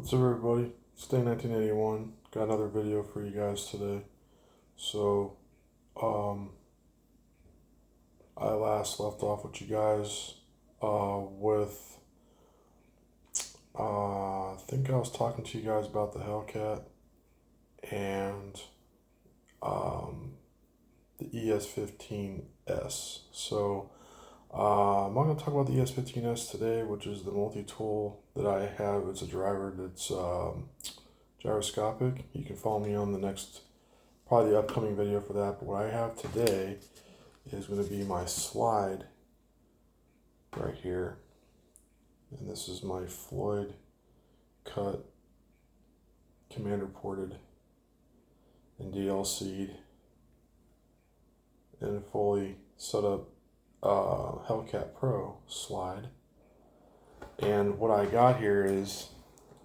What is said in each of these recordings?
What's up, everybody? Stay 1981. Got another video for you guys today. So, um, I last left off with you guys with I think I was talking to you guys about the Hellcat and the ES15S. So, I'm not going to talk about the ES15S today, which is the multi-tool that I have. It's a driver that's gyroscopic. You can follow me on the next, probably the upcoming video for that. But what I have today is going to be my slide right here. And this is my Floyd cut, commander ported, and DLC'd, and fully set up Hellcat Pro slide. And what I got here is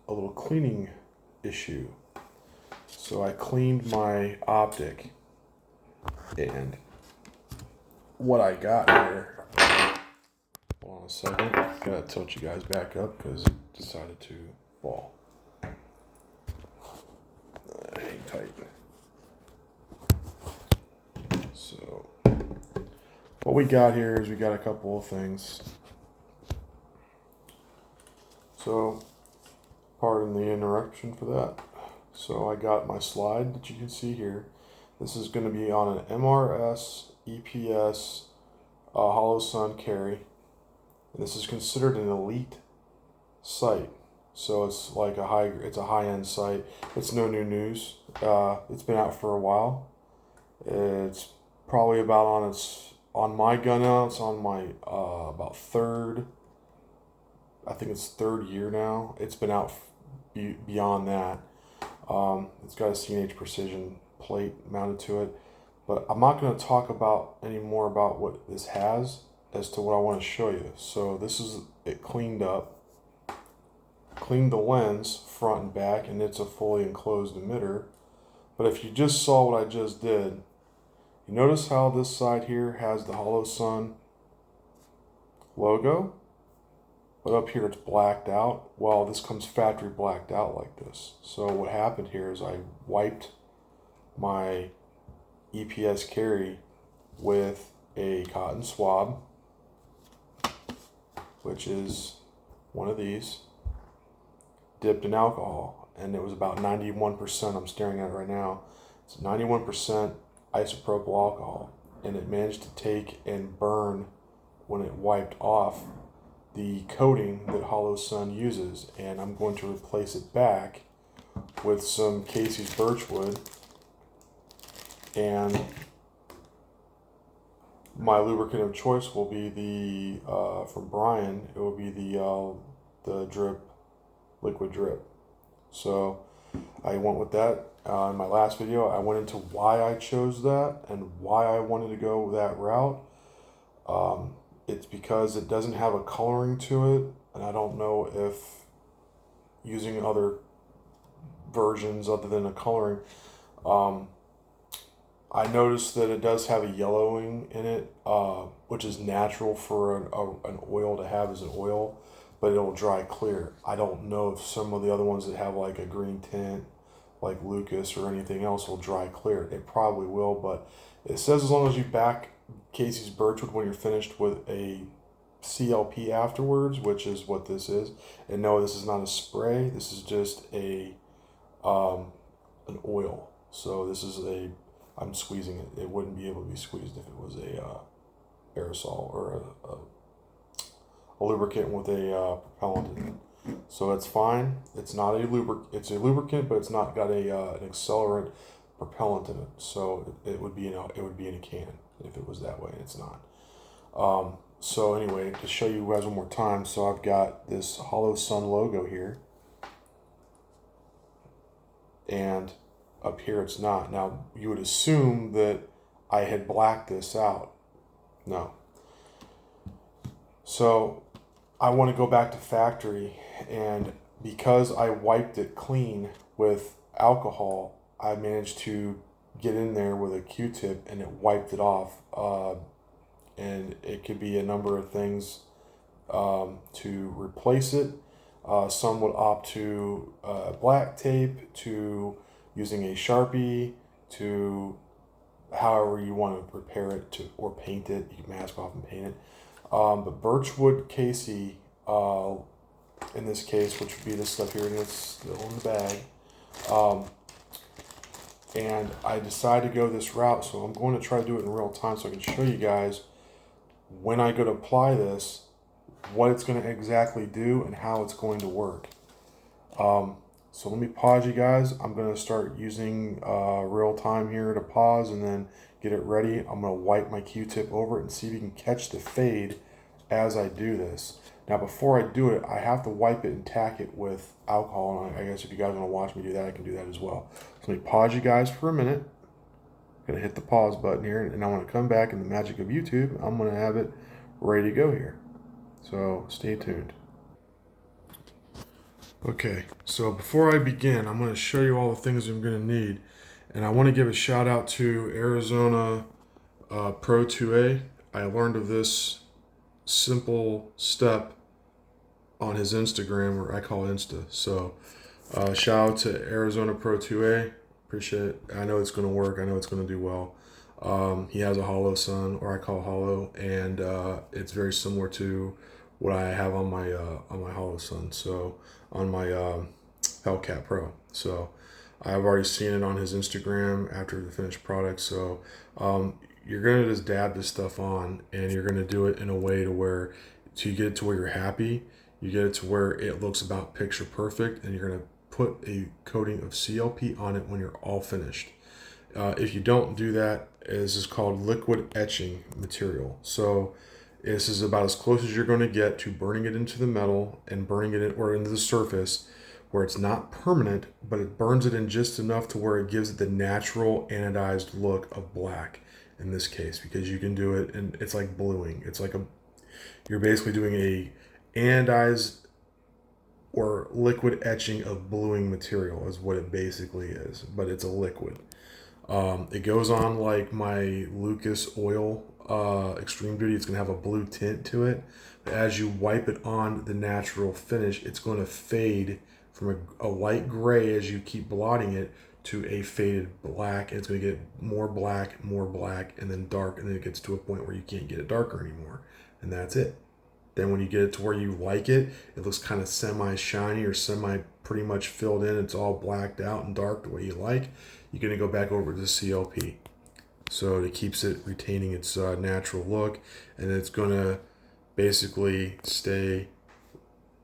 a little cleaning issue. So I cleaned my optic, and what I got here, hold on a second, gotta tilt you guys back up because it decided to fall. Hang tight. So what we got here is we got a couple of things. So pardon the interruption for that. So I got my slide that you can see here. This is going to be on an MRS EPS hollow sun carry, and this is considered an elite sight. So it's like it's a high-end sight. It's no new news. It's been out for a while. It's probably about on my gun now. It's on my about third. I think it's third year now. It's been out beyond that. It's got a CNH precision plate mounted to it, but I'm not going to talk about any more about what this has as to what I want to show you. So this is it cleaned up, cleaned the lens front and back, and it's a fully enclosed emitter. But if you just saw what I just did, you notice how this side here has the Hollow Sun logo, but up here it's blacked out. Well, this comes factory blacked out like this. So what happened here is I wiped my EPS carry with a cotton swab, which is one of these, dipped in alcohol, and it was about 91%. I'm staring at it right now. It's 91% isopropyl alcohol, and it managed to take and burn when it wiped off the coating that Hollow Sun uses. And I'm going to replace it back with some Casey's Birchwood, and my lubricant of choice will be the from Brian. It will be the drip, liquid drip. So I went with that. In my last video, I went into why I chose that and why I wanted to go that route. It's because it doesn't have a coloring to it, and I don't know if using other versions other than a coloring. I noticed that it does have a yellowing in it, which is natural for an oil to have as an oil, but it'll dry clear. I don't know if some of the other ones that have like a green tint, like Lucas or anything else, will dry clear. It probably will, but it says as long as you back Casey's Birchwood when you're finished with a CLP afterwards, which is what this is. And no, this is not a spray. This is just an oil. So this is I'm squeezing it. It wouldn't be able to be squeezed if it was a aerosol or a lubricant with a propellant in it. So it's fine. It's not a lubricant. It's a lubricant, but it's not got an accelerant propellant in it. So it would be in a can if it was that way. It's not. So anyway, to show you guys one more time, so I've got this Hollow Sun logo here, and up here it's not. Now you would assume that I had blacked this out. No. So I want to go back to factory, and because I wiped it clean with alcohol, I managed to get in there with a Q-tip and it wiped it off. And it could be a number of things to replace it. Some would opt to black tape, to using a Sharpie, to however you want to prepare it to, or paint it. You can mask off and paint it. But Birchwood Casey, in this case, which would be this stuff here, and it's still in the bag. And I decided to go this route, so I'm going to try to do it in real time so I can show you guys when I go to apply this, what it's going to exactly do and how it's going to work. So let me pause you guys. I'm going to start using real time here to pause and then get it ready. I'm going to wipe my Q-tip over it and see if you can catch the fade as I do this. Now before I do it, I have to wipe it and tack it with alcohol. And I guess if you guys want to watch me do that, I can do that as well. So let me pause you guys for a minute. I'm going to hit the pause button here, and I want to come back in the magic of YouTube. I'm going to have it ready to go here. So stay tuned. Okay, so before I begin, I'm going to show you all the things I'm going to need. And I want to give a shout out to Arizona Pro 2A. I learned of this simple step on his Instagram, or I call Insta. So shout out to Arizona Pro 2A. Appreciate it. I know it's going to work. I know it's going to do well. He has a hollow sun, or I call hollow, and it's very similar to what I have on my hollow sun. So on my Hellcat Pro. So I've already seen it on his Instagram after the finished product. So you're gonna just dab this stuff on, and you're gonna do it in a way to where you get it to where you're happy. You get it to where it looks about picture perfect, and you're gonna put a coating of CLP on it when you're all finished. If you don't do that, this is called liquid etching material. So this is about as close as you're going to get to burning it into the metal and burning it in, or into the surface, where it's not permanent, but it burns it in just enough to where it gives it the natural anodized look of black in this case, because you can do it, and it's like bluing. It's like you're basically doing a anodized or liquid etching of bluing material is what it basically is, but it's a liquid. It goes on like my Lucas oil Extreme Duty. It's going to have a blue tint to it. But as you wipe it on the natural finish, it's going to fade from a light gray as you keep blotting it to a faded black. And it's going to get more black, and then dark. And then it gets to a point where you can't get it darker anymore. And that's it. Then when you get it to where you like it, it looks kind of semi-shiny or semi-pretty much filled in. It's all blacked out and dark the way you like. You're going to go back over to CLP. So it keeps it retaining its natural look, and it's going to basically stay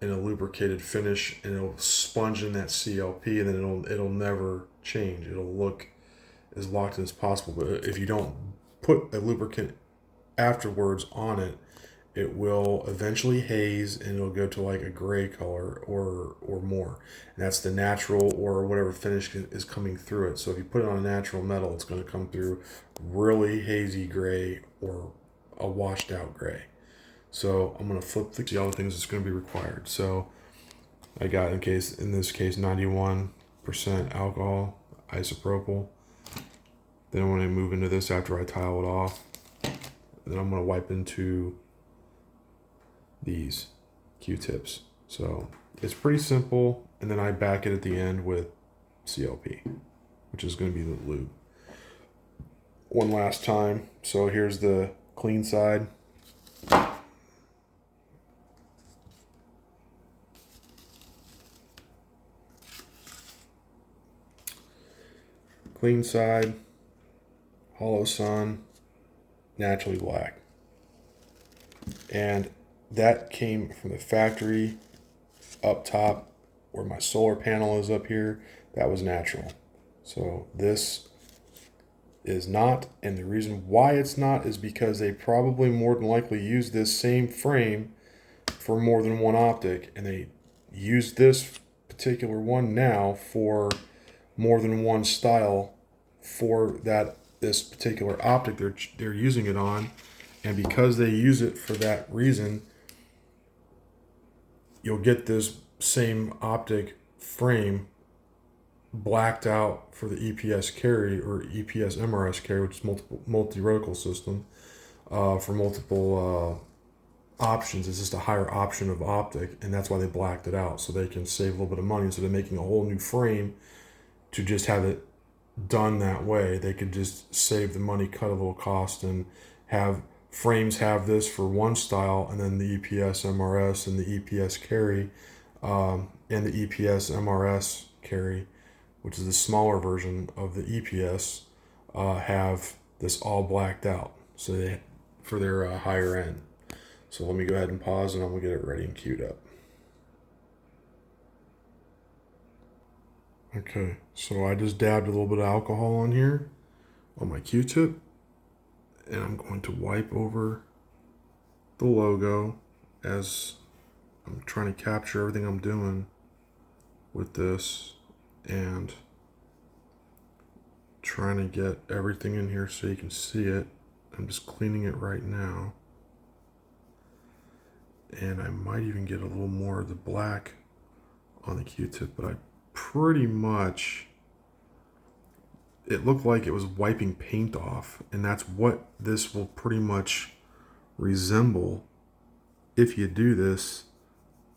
in a lubricated finish, and it'll sponge in that CLP, and then it'll never change. It'll look as locked in as possible. But if you don't put a lubricant afterwards on it, it will eventually haze, and it'll go to like a gray color or more. And that's the natural or whatever finish is coming through it. So if you put it on a natural metal, it's going to come through really hazy gray or a washed out gray. So I'm going to flip the other things that's going to be required. So I got, in this case, 91% alcohol, isopropyl. Then when I move into this after I tile it off, then I'm going to wipe into these Q-tips. So it's pretty simple, and then I back it at the end with CLP, which is going to be the lube. One last time. So here's the clean side. Clean side, hollow sun, naturally black. And that came from the factory up top where my solar panel is up here. That was natural. So this is not, and the reason why it's not is because they probably more than likely use this same frame for more than one optic, and they use this particular one now for more than one style for this particular optic they're using it on. And because they use it for that reason, you'll get this same optic frame blacked out for the EPS carry, or EPS MRS carry, which is multi reticle system, for multiple options. It's just a higher option of optic, and that's why they blacked it out, so they can save a little bit of money. Instead of making a whole new frame to just have it done that way, they could just save the money, cut a little cost, and have frames have this for one style, and then the EPS MRS and the EPS carry, and the EPS MRS carry, which is the smaller version of the EPS, have this all blacked out, so they for their higher end. So let me go ahead and pause, and I'm gonna get it ready and queued up. Okay, so I just dabbed a little bit of alcohol on here on my Q-tip, and I'm going to wipe over the logo as I'm trying to capture everything I'm doing with this, and trying to get everything in here so you can see it. I'm just cleaning it right now, and I might even get a little more of the black on the Q-tip, but I pretty much, it looked like it was wiping paint off, and that's what this will pretty much resemble if you do this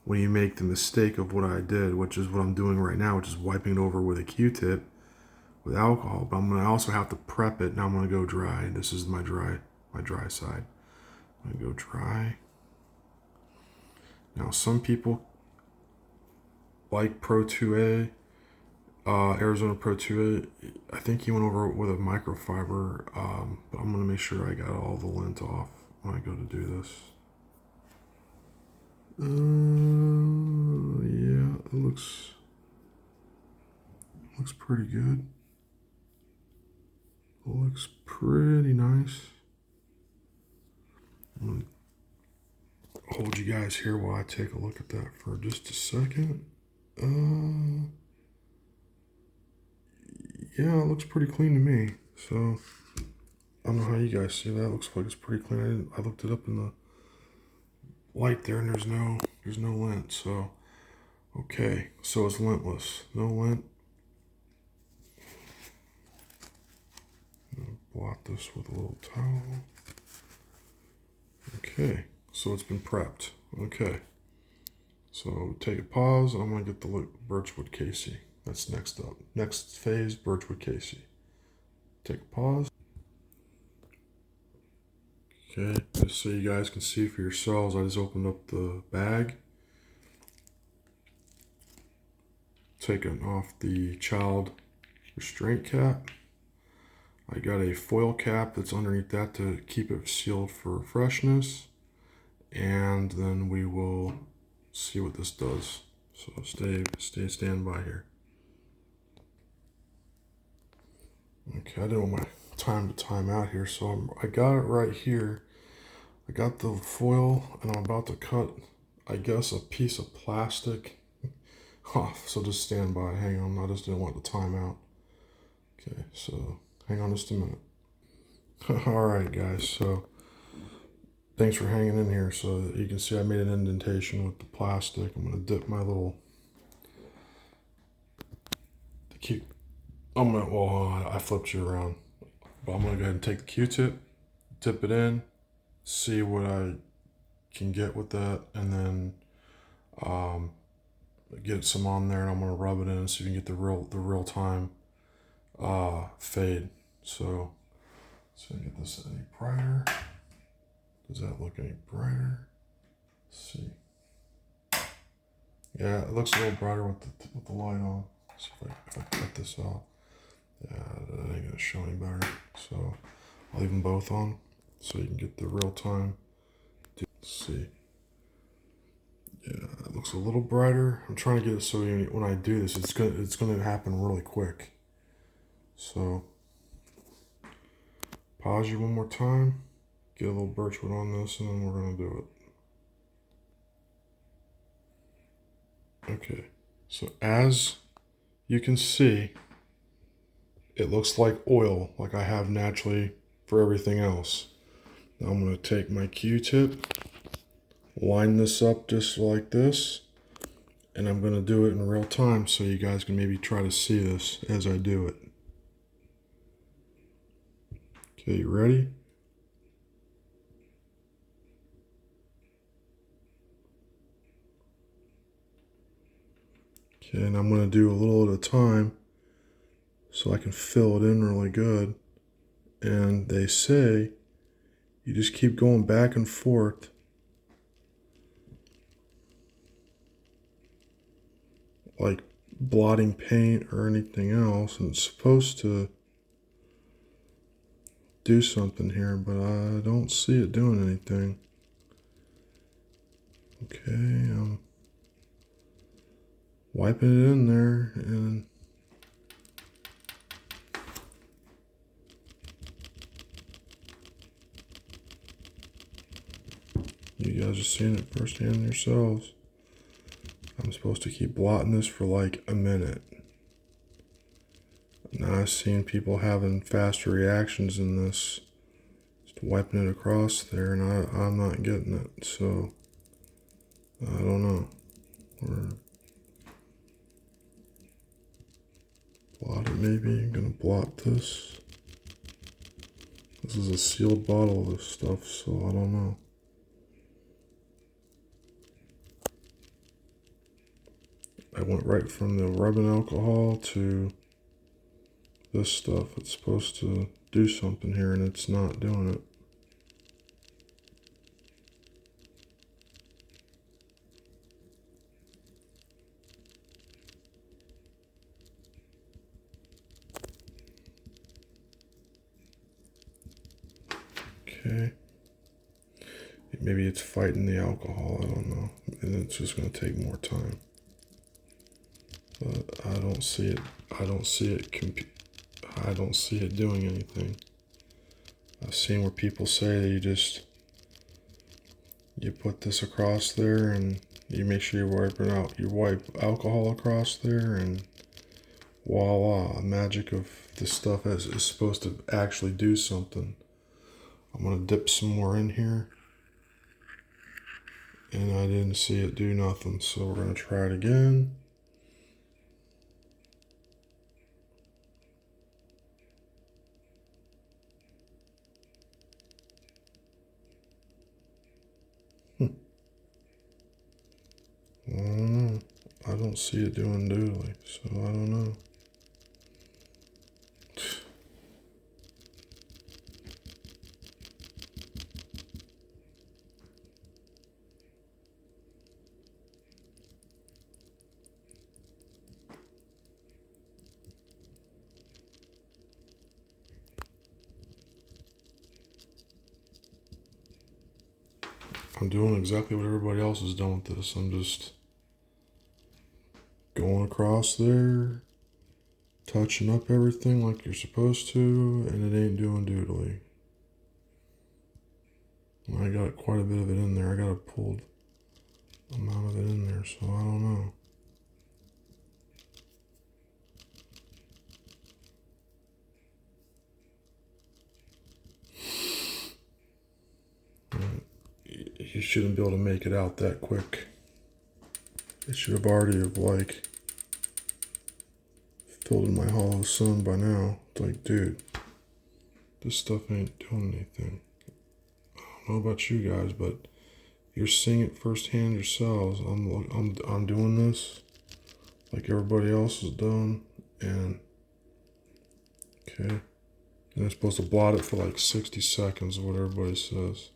when you make the mistake of what I did, which is what I'm doing right now, which is wiping it over with a Q-tip with alcohol. But I'm going to also have to prep it. Now I'm going to go dry. This is my dry side. I'm going to go dry. Now some people like Pro 2A, Arizona Pro 2A. I think he went over it with a microfiber, but I'm going to make sure I got all the lint off when I go to do this. Yeah, it looks pretty good. It looks pretty nice. I'm gonna hold you guys here while I take a look at that for just a second. Yeah, it looks pretty clean to me. So I don't know how you guys see that. It looks like it's pretty clean. I looked it up in the light there, and there's no lint. So okay, so it's lintless, no lint. Blot this with a little towel. Okay, so it's been prepped. Okay, so take a pause, and I'm gonna get the Birchwood Casey. That's next up. Next phase, Birchwood Casey. Take a pause. Okay, just so you guys can see for yourselves, I just opened up the bag, taken off the child restraint cap. I got a foil cap that's underneath that to keep it sealed for freshness, and then we will see what this does. So stand by here. Okay, I didn't want my time to time out here, so I got it right here. I got the foil, and I'm about to cut, I guess, a piece of plastic off. So just stand by. Hang on, I just didn't want the time out. Okay, so hang on just a minute. All right, guys. So thanks for hanging in here. So you can see I made an indentation with the plastic. I'm gonna dip my little. I flipped you around, but I'm gonna go ahead and take the Q-tip, dip it in, see what I can get with that, and then get some on there, and I'm gonna rub it in so you can get the real time fade. So get this any brighter. Does that look any brighter? Let's see. Yeah, it looks a little brighter with the light on. Let's see if I cut this out. Yeah, that ain't gonna show any better. So I'll leave them both on so you can get the real time. Let's see. Yeah, it looks a little brighter. I'm trying to get it so when I do this, it's gonna happen really quick. So pause you one more time, get a little Birchwood on this, and then we're gonna do it. Okay, so as you can see, it looks like oil, like I have naturally for everything else. Now I'm gonna take my Q-tip, line this up just like this, and I'm gonna do it in real time so you guys can maybe try to see this as I do it. Okay, you ready? Okay, and I'm going to do a little at a time so I can fill it in really good. And they say you just keep going back and forth. Like blotting paint or anything else, and it's supposed to do something here, but I don't see it doing anything. Okay, I'm wiping it in there, and you guys are seeing it firsthand yourselves. I'm supposed to keep blotting this for like a minute. Now I've seen people having faster reactions in this, just wiping it across there, and I'm not getting it, so I don't know. We're blot it maybe. I'm gonna blot this. This is a sealed bottle of this stuff, so I don't know. I went right from the rubbing alcohol to this stuff. It's supposed to do something here, and it's not doing it. Okay. Maybe it's fighting the alcohol, I don't know. And it's just going to take more time. But I don't see it. I don't see it doing anything. I've seen where people say that you put this across there and you make sure you wipe alcohol across there, and voila, the magic of this stuff is supposed to actually do something. I'm gonna dip some more in here, and I didn't see it do nothing, so we're gonna try it again. I don't know. I don't see it doing doodly, so I don't know. I'm doing exactly what everybody else has done with this. I'm just going across there, touching up everything like you're supposed to, and it ain't doing doodly. I got quite a bit of it in there. I got a pulled amount of it in there, so I don't know. You shouldn't be able to make it out that quick. It should have already filled in my hollow sun by now. It's like, dude, this stuff ain't doing anything. I don't know about you guys, but you're seeing it firsthand yourselves. I'm doing this like everybody else has done, and okay. And I'm supposed to blot it for like 60 seconds, what everybody says.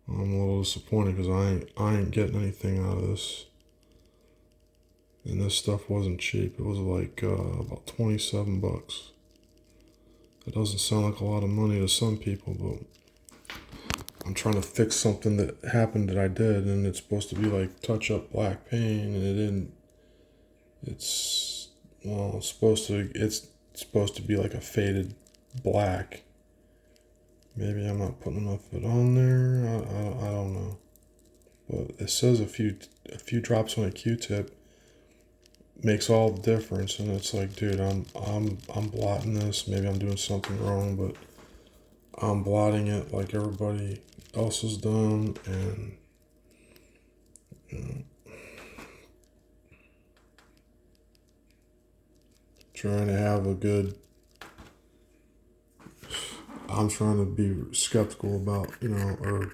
I'm a little disappointed because I ain't getting anything out of this. And this stuff wasn't cheap. It was like about 27 bucks. It doesn't sound like a lot of money to some people, but I'm trying to fix something that happened that I did, and it's supposed to be like touch up black paint, and it didn't. It's supposed to be like a faded black. Maybe I'm not putting enough of it on there. I don't know. But it says a few drops on a Q-tip makes all the difference, and it's like, dude, I'm blotting this. Maybe I'm doing something wrong, but I'm blotting it like everybody else has done, and trying to have a good. I'm trying to be skeptical about, or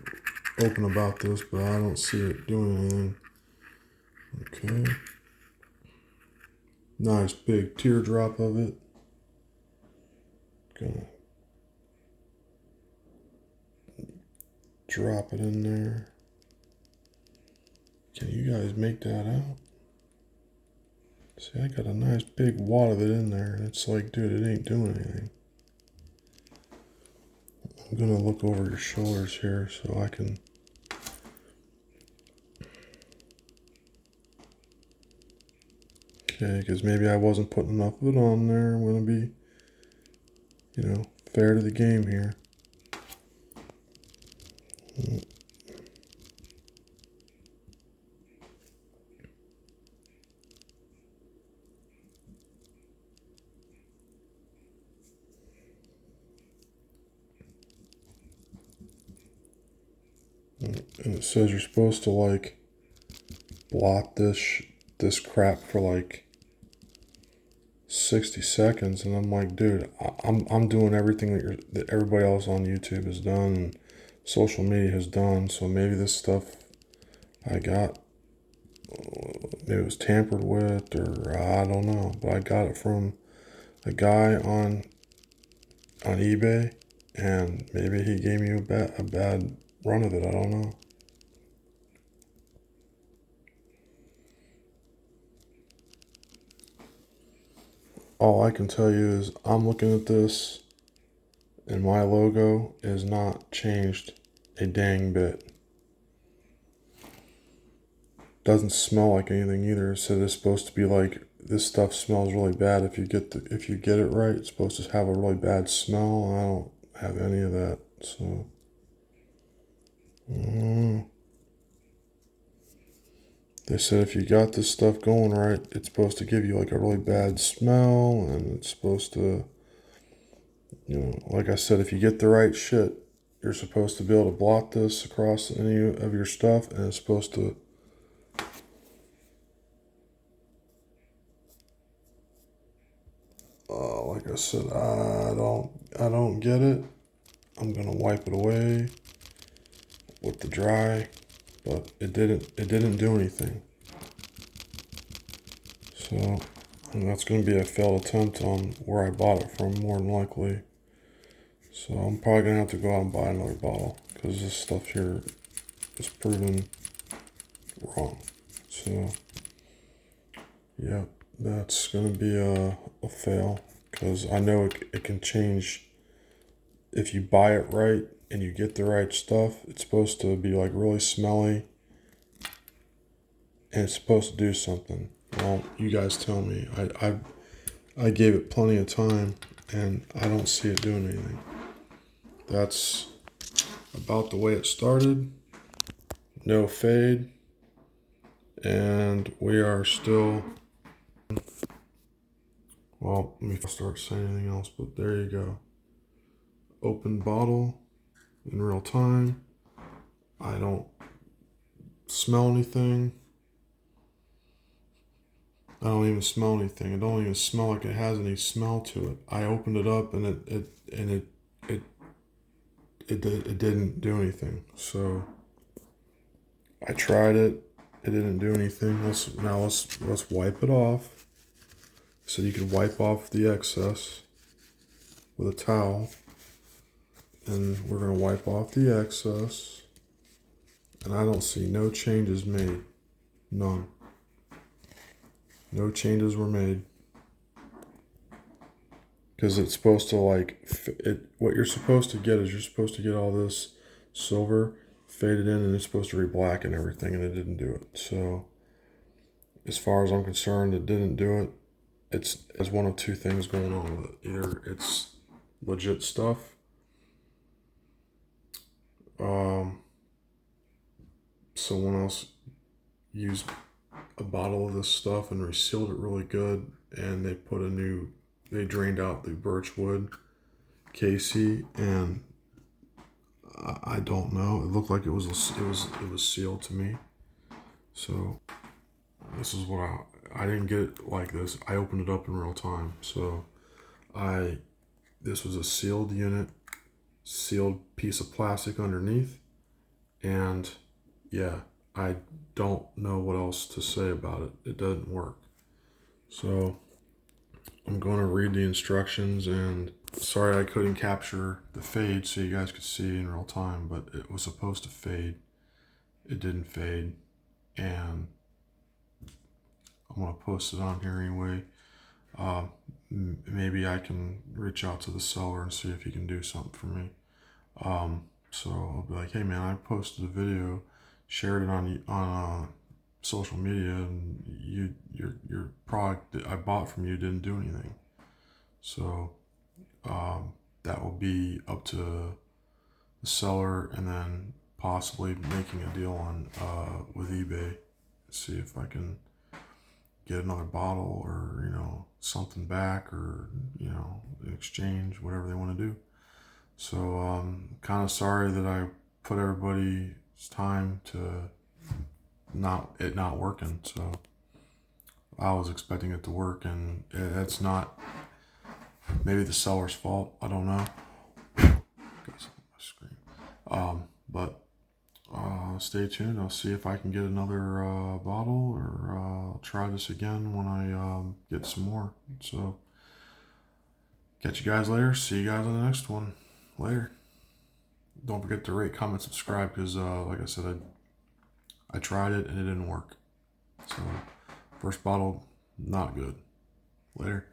open about this, but I don't see it doing anything. Okay. Nice big teardrop of it. Gonna drop it in there. Can you guys make that out? See, I got a nice big wad of it in there, and it's like, dude, it ain't doing anything. I'm gonna look over your shoulders here so I can. Okay, because maybe I wasn't putting enough of it on there. I'm gonna be, fair to the game here. And it says you're supposed to like blot this crap for like 60 seconds, and I'm like, dude, I'm doing everything that everybody else on YouTube has done and social media has done. So maybe this stuff I got, maybe it was tampered with, or I don't know. But I got it from a guy on eBay, and maybe he gave me a bad run of it. I don't know. All I can tell you is I'm looking at this, and my logo is not changed a dang bit. Doesn't smell like anything either. So it's supposed to be like, this stuff smells really bad. If you get it right, it's supposed to have a really bad smell. I don't have any of that. So they said if you got this stuff going right, it's supposed to give you like a really bad smell, and it's supposed to, like I said, if you get the right shit, you're supposed to be able to blot this across any of your stuff, and it's supposed to. Like I said, I don't get it. I'm gonna wipe it away with the dry, but it didn't do anything. So, and that's gonna be a failed attempt on where I bought it from, more than likely. So I'm probably gonna have to go out and buy another bottle, because this stuff here is proven wrong. So yeah, that's gonna be a fail, because I know it can change. If you buy it right and you get the right stuff, it's supposed to be like really smelly, and it's supposed to do something. Well, you guys tell me. I gave it plenty of time, and I don't see it doing anything. That's about the way it started. No fade, and we are still. Well, let me start saying anything else, but there you go. Open bottle in real time. I don't smell anything. I don't even smell anything. It don't even smell like it has any smell to it. I opened it up, and it didn't do anything. So I tried it. It didn't do anything. Let's wipe it off. So you can wipe off the excess with a towel, and we're gonna wipe off the excess. And I don't see no changes made. None. No changes were made. Because it's supposed to what you're supposed to get is you're supposed to get all this silver faded in, and it's supposed to re-blacken everything, and it didn't do it. So as far as I'm concerned, it didn't do it. There's one of two things going on with it. Either it's legit stuff, someone else used a bottle of this stuff and resealed it really good, and they drained out the Birchwood KC, and I don't know. It looked like it was sealed to me. So this is what I didn't get it like this. I opened it up in real time. So this was a sealed unit, sealed piece of plastic underneath, and yeah, I don't know what else to say about it. It doesn't work. So I'm going to read the instructions, and sorry I couldn't capture the fade so you guys could see in real time, but it was supposed to fade. It didn't fade, and I'm going to post it on here anyway. Maybe I can reach out to the seller and see if he can do something for me. So I'll be like, hey man, I posted a video, shared it on social media, and your product that I bought from you didn't do anything. So that will be up to the seller, and then possibly making a deal on with eBay. See if I can get another bottle, or something back, or exchange, whatever they want to do. So kind of sorry that I put everybody's time to it not working. So I was expecting it to work, and it's not. Maybe the seller's fault. I don't know. But stay tuned. I'll see if I can get another bottle, or I'll try this again when I get some more. So catch you guys later. See you guys on the next one. Later. Don't forget to rate, comment, subscribe, because like I said, I tried it and it didn't work. So first bottle, not good. Later.